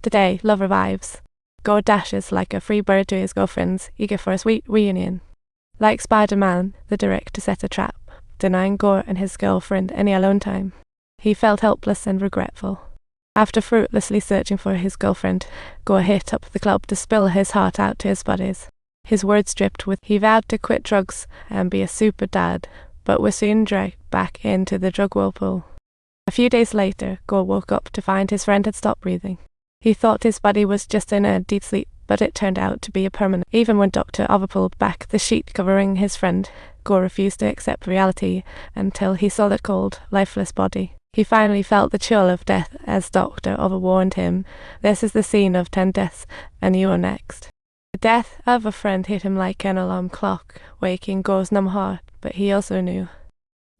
Today, love revives. Gore dashes like a free bird to his girlfriends, eager for a sweet reunion. Like Spider-Man, the director set a trap, denying Gore and his girlfriend any alone time. He felt helpless and regretful. After fruitlessly searching for his girlfriend, Gore hit up the club to spill his heart out to his buddies. His words dripped with he vowed to quit drugs and be a super dad, but was soon dragged back into the drug whirlpool. A few days later, Gore woke up to find his friend had stopped breathing. He thought his buddy was just in a deep sleep, but it turned out to be a permanent. Even when Dr. Over pulled back the sheet covering his friend, Gore refused to accept reality until he saw the cold, lifeless body. He finally felt the chill of death as Dr. Over warned him, "This is the scene of 10 deaths, and you are next." The death of a friend hit him like an alarm clock, waking Gore's numb heart, but he also knew.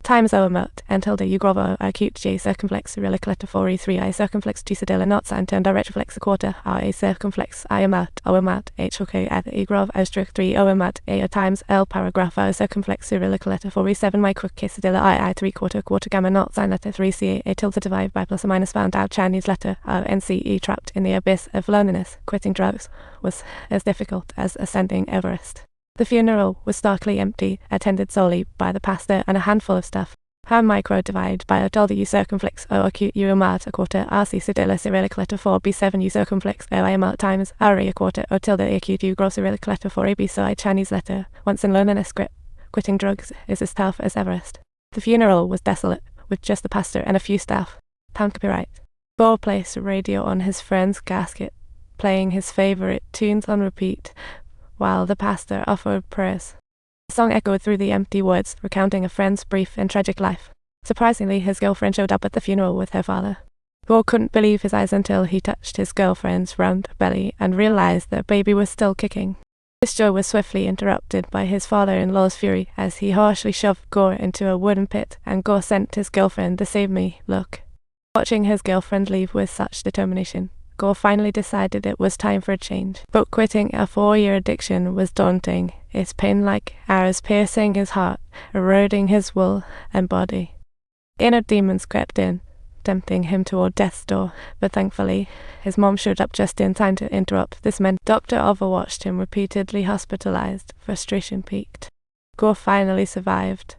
Times övermött until det grova acute J circumflex reliculator 3 I circumflex Gisadilla not signed and direct reflex a quarter A circumflex I övermött H okay at E grov Austrich 3 övermött A times L paragraph I circumflex reliculator 47 micro Gisadilla I 3/4 gamma not signed letter 3 C A tilde divided by plus or minus found out Chinese letter NCE trapped in the abyss of loneliness. Quitting drugs was as difficult as ascending Everest. The funeral was starkly empty, attended solely by the pastor and a handful of staff. How micro divide by a tilde U circumflex O acute U amat a quarter RC Cedilla Cyrillic letter 4 B7 U circumflex O amat times RE a quarter O tilde acute U gross Cyrillic letter 4 AB side Chinese letter. Once in loneliness grip, quitting drugs is as tough as Everest. The funeral was desolate, with just the pastor and a few staff. Town copyright. Gore placed a radio on his friend's casket, playing his favorite tunes on repeat, while the pastor offered prayers. The song echoed through the empty woods, recounting a friend's brief and tragic life. Surprisingly, his girlfriend showed up at the funeral with her father. Gore couldn't believe his eyes until he touched his girlfriend's round belly and realized that baby was still kicking. This joy was swiftly interrupted by his father-in-law's fury as he harshly shoved Gore into a wooden pit, and Gore sent his girlfriend the "save me" look. Watching his girlfriend leave with such determination, Gore finally decided it was time for a change. But quitting a 4-year addiction was daunting, its pain like arrows piercing his heart, eroding his will and body. Inner demons crept in, tempting him toward death's door, but thankfully, his mom showed up just in time to interrupt. This meant Dr. Over watched him repeatedly hospitalized, frustration peaked. Gore finally survived.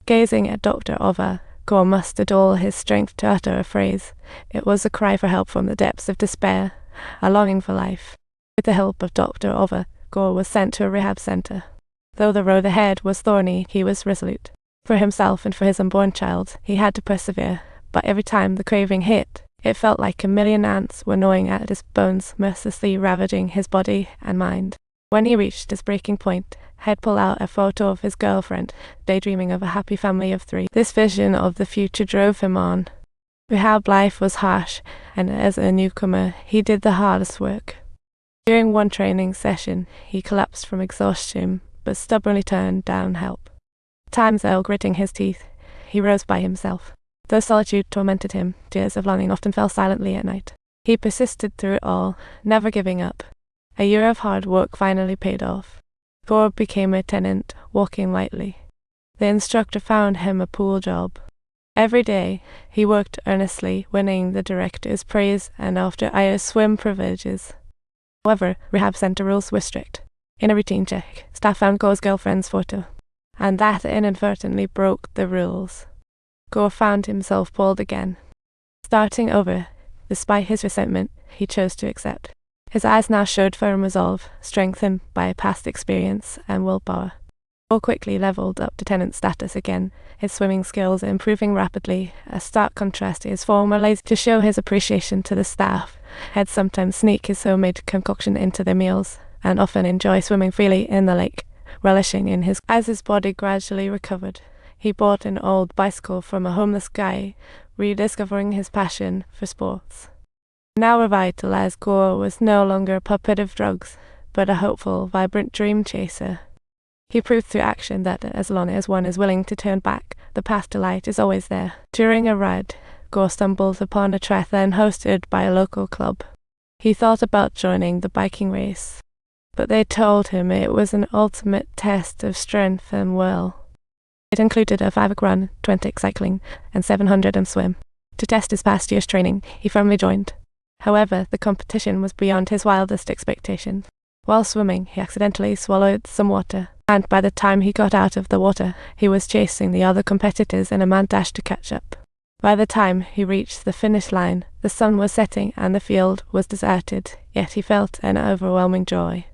Gazing at Dr. Over, Gore mustered all his strength to utter a phrase. It was a cry for help from the depths of despair, a longing for life. With the help of Dr. Over, Gore was sent to a rehab center. Though the road ahead was thorny, he was resolute. For himself and for his unborn child, he had to persevere, but every time the craving hit, it felt like a million ants were gnawing at his bones, mercilessly ravaging his body and mind. When he reached his breaking point, he'd pull out a photo of his girlfriend, daydreaming of a happy family of 3. This vision of the future drove him on. Rehab life was harsh, and as a newcomer, he did the hardest work. During one training session, he collapsed from exhaustion, but stubbornly turned down help. Times gritting his teeth, he rose by himself. Though solitude tormented him, tears of longing often fell silently at night. He persisted through it all, never giving up. A year of hard work finally paid off. Gore became a tenant, walking lightly. The instructor found him a pool job. Every day, he worked earnestly, winning the director's praise and after IO's swim privileges. However, rehab center rules were strict. In a routine check, staff found Gore's girlfriend's photo, and that inadvertently broke the rules. Gore found himself pulled again. Starting over, despite his resentment, he chose to accept. His eyes now showed firm resolve, strengthened by past experience and willpower. Gore quickly leveled up to tenant status again, his swimming skills improving rapidly, a stark contrast to his former lazy. To show his appreciation to the staff, he'd sometimes sneak his homemade concoction into their meals, and often enjoy swimming freely in the lake, relishing in his. As his body gradually recovered, he bought an old bicycle from a homeless guy, rediscovering his passion for sports. Now revitalized, Gore was no longer a puppet of drugs, but a hopeful, vibrant dream chaser. He proved through action that as long as one is willing to turn back, the path to light is always there. During a ride, Gore stumbled upon a triathlon hosted by a local club. He thought about joining the biking race, but they told him it was an ultimate test of strength and will. It included a 5k run, 20k cycling, and 700 swim. To test his past year's training, he firmly joined. However, the competition was beyond his wildest expectations. While swimming, he accidentally swallowed some water, and by the time he got out of the water, he was chasing the other competitors in a mad dash to catch up. By the time he reached the finish line, the sun was setting and the field was deserted, yet he felt an overwhelming joy.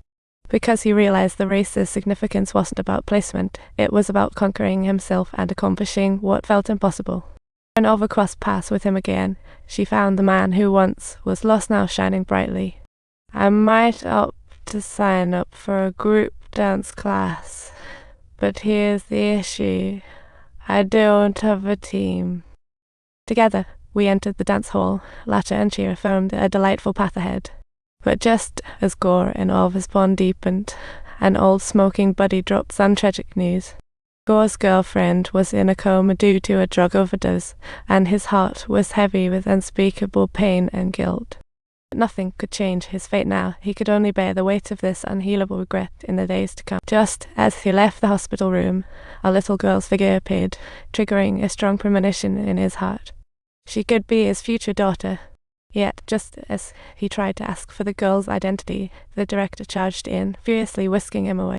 Because he realized the race's significance wasn't about placement, it was about conquering himself and accomplishing what felt impossible. When Ova crossed paths with him again, she found the man who once was lost now shining brightly. "I might opt to sign up for a group dance class, but here's the issue. I don't have a team." Together, we entered the dance hall. Laughter and cheer formed a delightful path ahead. But just as Gore and Ova's bond deepened, an old smoking buddy dropped some tragic news. Gore's girlfriend was in a coma due to a drug overdose, and his heart was heavy with unspeakable pain and guilt. Nothing could change his fate now. He could only bear the weight of this unhealable regret in the days to come. Just as he left the hospital room, a little girl's figure appeared, triggering a strong premonition in his heart. She could be his future daughter. Yet, just as he tried to ask for the girl's identity, the director charged in, furiously whisking him away.